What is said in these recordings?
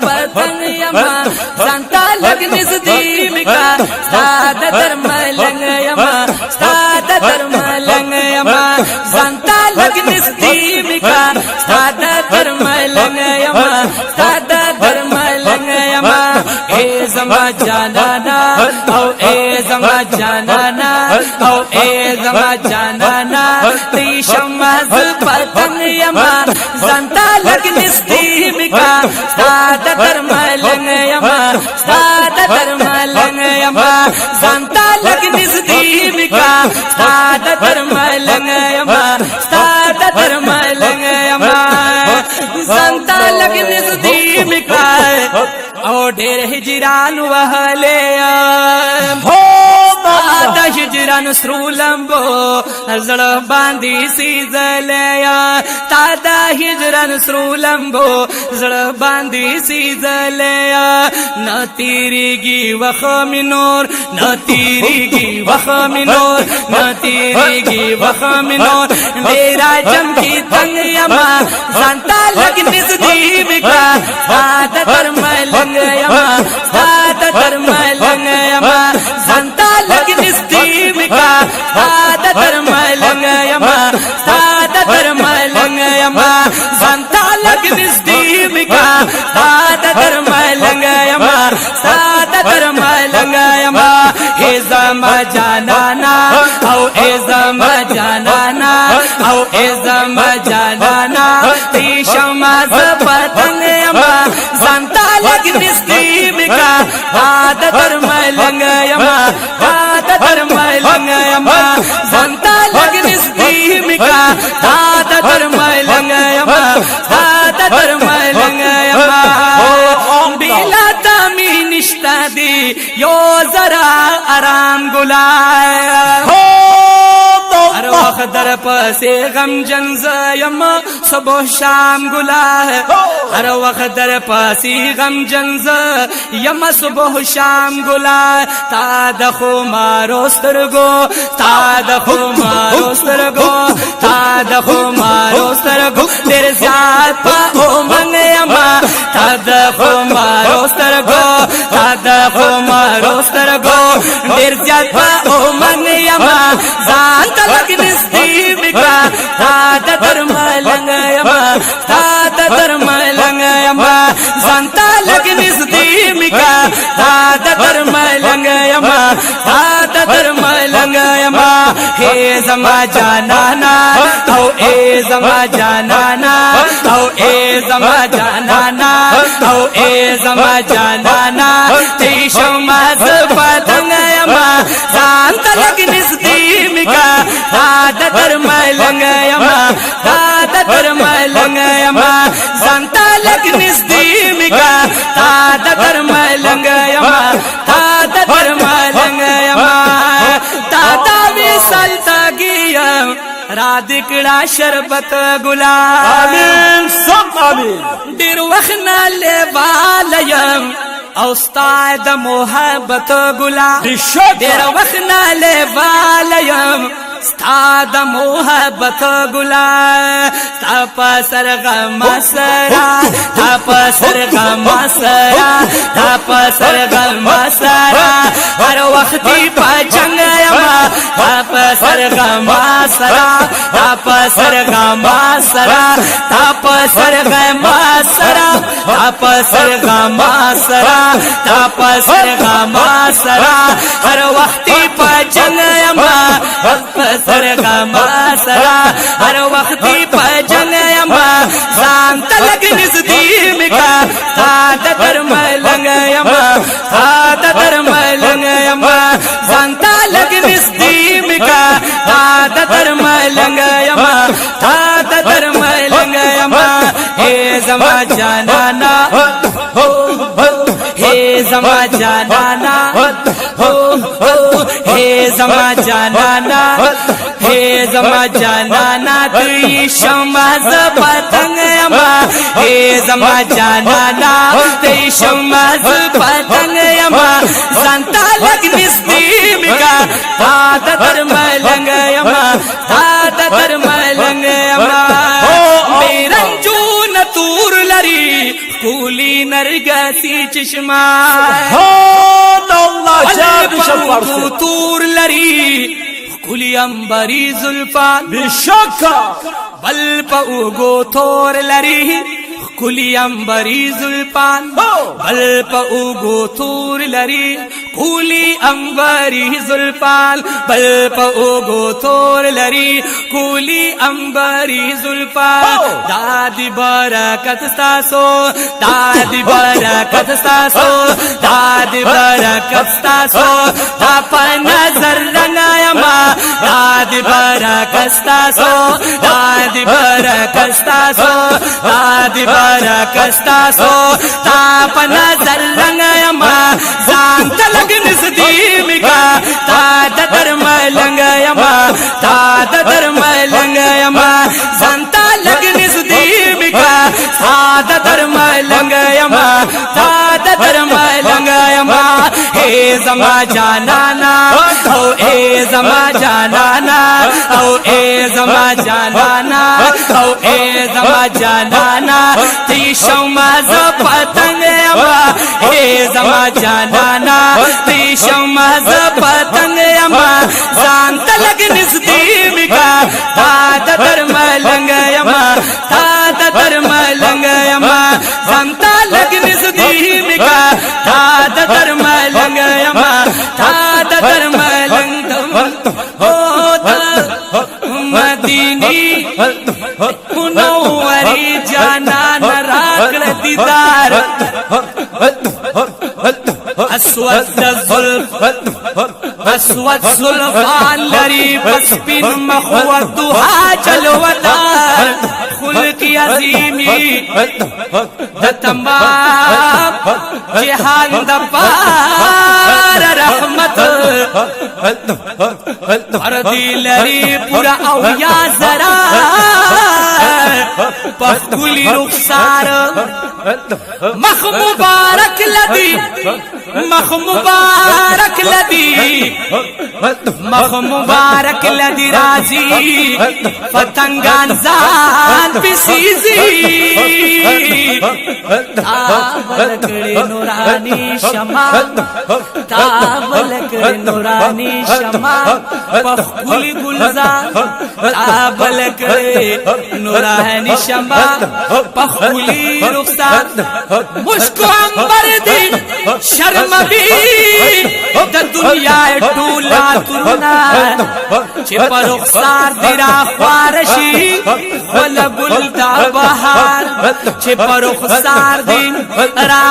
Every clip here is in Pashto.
पतंग यमा संता लगनिस दीमिका सादा धर्म लंग यमा सादा धर्म लंग यमा संता लगनिस दीमिका सादा धर्म लंग यमा सादा धर्म लंग यमा ए जमा जानाना औ ए जमा जानाना औ ए जमा जानाना ती शमज पतंग यमा संता लगनिस दीमिका सादा धर्म लंग यमा सादा धर्म लंग यमा संता लगनिस दीमिका सादा धर्म लंग यमा सादा धर्म लंग यमा संता लगनिस दीमिका ओ ढेर हिजरान वहले हो आदा हिजरान स्रूलंबो जड़ बांधी सीजलया तादा हिजरान स्रूलंबो जड़ बांधी सीजलया न तीरीगी वखमिनोर न तीरीगी वखमिनोर न तीरीगी वखमिनोर मेरा चमकी तंग यमा संता लगनिस दीमिका सादा धर्म लंग यमा सादा धर्म लंग यमा संता लगनिस दीमिका सादा धर्म लंग यमा सादा धर्म लंग यमा संता लगनिस दीमिका सादा धर्म लंग यमा सादा धर्म लंग यमा हे जमा जानाना औ ए जमा जानाना औ ए जमा जानाना ती शमज पतंग यमा संता लगनिस दीमिका सादा धर्म लंग यमा सादा धर्म लंग यमा संता लगनिस दीमिका सादा धर्म लंग यमा सादा धर्म लंग यमा बिला तामी निष्ठा दी यो जरा आराम गुलाय हर वक्त दर पसे गम जंज यम सुबह शाम गुला हर वक्त दर पसी गम जंज यम सुबह शाम गुला तादखो मारो स्तरगो तादखो मारो स्तरगो तादखो मारो स्तरगो तेरे साथ पा ओ मंग यमा तादखो मारो स्तरगो तादखो मारो स्तरगो तेरे साथ पा ओ मंग यमा जानता लगनिस दीमिका सादा धर्म लंग यमा सादा धर्म लंग यमा संता लगनिस दीमिका सादा धर्म लंग यमा सादा धर्म लंग यमा हे जमा जानाना औ ए जमा जानाना औ ए जमा जानाना औ ए जमा जानाना ती शमज पतंग यमा संता लगनिस दीमिका सादा धर्म लंग यमा सादा धर्म लंग यमा संता लगनिस दीमिका सादा धर्म लंग यमा सादा धर्म लंग यमा ताता विसलता गिया राधिकड़ा शरबत गुलाब आमीन सब आमीन दिर वखना ले वालयम औस्ताद मोहब्बत गुलाब दिर वखना ले वालयम स्ताद मोहब्बत गुला ताप सरगम सरा ताप सरगम सरा ताप सरगम सरा हर वक्ती पजंग यमा ताप सरगम सरा ताप सरगम सरा ताप सरगम सरा ताप सरगम सरा ताप सरगम सरा हर वक्ती पजंग यमा सरगम सरा हर वक्ती पजंग यमा शांत लगनिस दीमिका सादा धर्म लंग यमा सादा धर्म लंग यमा शांता लगनिस दीमिका सादा धर्म लंग यमा सादा धर्म लंग यमा हे जमा जानाना हो हे जमा जानाना हो हे जमा जानाना हे जमा जानाना तुई शमज पतंग यमा हे जमा जानाना तुई शमज पतंग यमा संता लगनिस दीमिका सादा धर्म درگتی چشما الله جان تور لری کلی انبری زلفان بشکا بل پا اوگو تور لری کلی انبری زلفان بل پا اوگو تور لری کلی انبری زلفان بل پا اوگو تور لری کلی انبری زلفان دادی برکت ستاسو دادی برکت ستاسو دادی برکت ستاسو دا پا نظر رنگایما دادی برکت ستاسو دادی برکت ستاسو دادی برکت ستاسو دا پا نظر رنگایما زان تلگ نزدیم کا تا در ملنگایما تا در ملنگایما زان تلگ نزدیم کا تا در ملنگایما تا در ملنگایما اے زما جانانا او اے زما جانانا او اے زما جانانا او اے زما جانانا تی شما ز پتنگ اما اے زما جانانا تی شما ز پتنگ اما زان تلگ نزدیم کا تا در ملنگ اما تا در ملنگ اما زان تلگ نزدیم کا تا در ملنگ اما تا در ملنگ مدینی منوری جانان راکڑ دیدار اسود الظلف اسود زلفان لری پس بن مخوت دوها جلوتار خلق عظیمی تمام جہان دبار رحمت پردی لری پورا اویا زرا پخکلی رخسار مخ مبارک لدی مخ مبارک لدی مخ مبارک لدی رازی فتنگان زان پسیزی تابل کڑی نورانی شما تابل کڑی نورانی شما پخکلی گلزار تابل کڑی نورانی شما پخکلی رخسار مشکو انبر دی شرم بھی دا دنیا ٹولا ترنا چھ پر رخسار دی را خوارشی ولا گل دا بہار چھ پر رخسار دی را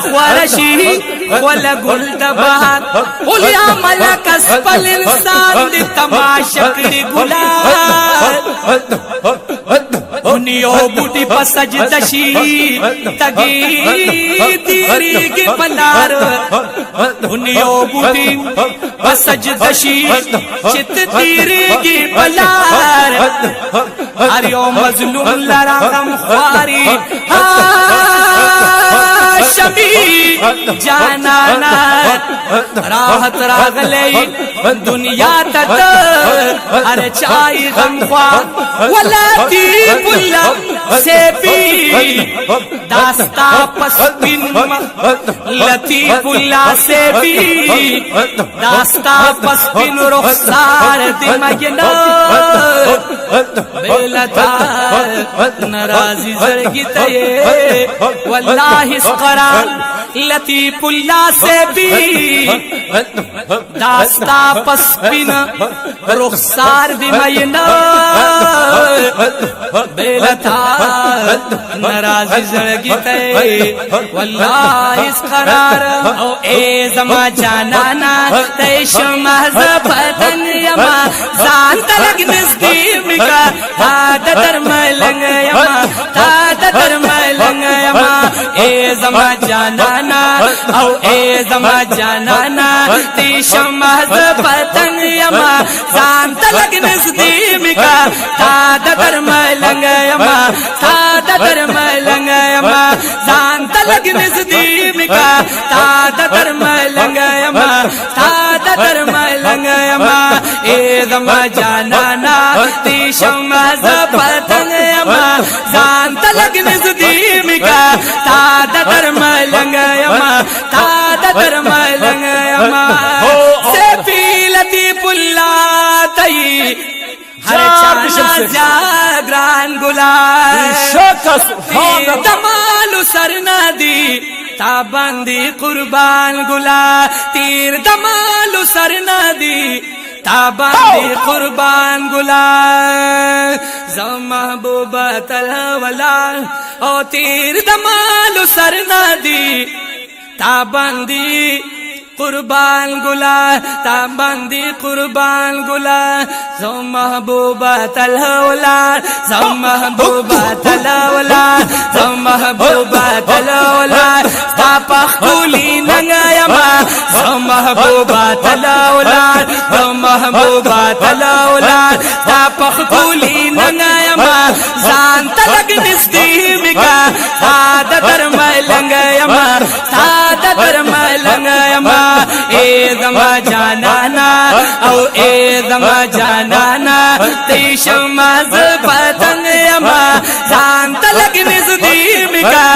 خوارشی ولا گل دا بہار اولیا ملک اسپل انسان دی تماشک دی گلار دنیا بوٹی پسج دشی تگی تیری کی بلار دنیا بوٹی پسج دشی چت تیری کی بلار ہر یوم مظلوم لرا غم خواری شمی جانانا راحت راغلی دنیا تک ہر چائی غم خوار ولا تیب اللہ سے بھی داستا پسپن لطیف اللہ سے بھی داستا پسپن رخسار دمگنا بیلتا نرازی زرگی تیے واللہ اس قرار لطیف اللہ سے بھی داستا پسپن رخسار دمگنا بیلتا نرازی زرگی تے واللہ اس قرار او اے زما جانانا تے شما زبتن یما زان تلگ نزدیم کا تا در ملنگ یما تا در ملنگ یما اے زما جانانا او اے زما جانانا تے شما زبتن یما زان تلگ نزدیم کا تا در ملنگ یما تا در ملنگ یما زان تلگ نزدیم کا تا در ملنگ یما تا در ملنگ یما اے زما جانانا تی شما زبتن یما زان تلگ نزدیم سیفی لطیف اللہ تئی ہر چانا جاگران گلال تیر دمالو سرنا دی تا بندی قربان گلا تیر دمالو سرنا دی تا بندی قربان گلا زم محبوبہ تلولا او تیر دمالو سرنا دی تا بندی قربان گلا تا بندی قربان گلا زم محبوبہ تلولا زم محبوبہ تلولا زم محبوبہ تلولا ستا پخولی ننگایما زم محبوبہ تلولا زم محبوبہ تلولا ستا پخولی ننگایما زان تلگ نزدی مکا ستا درمائی لنگایما ستا درمائی لنگایما اے زما جانانا او اے زما جانانا تیشم از پتنگ یما زان تلگ نزدی مکا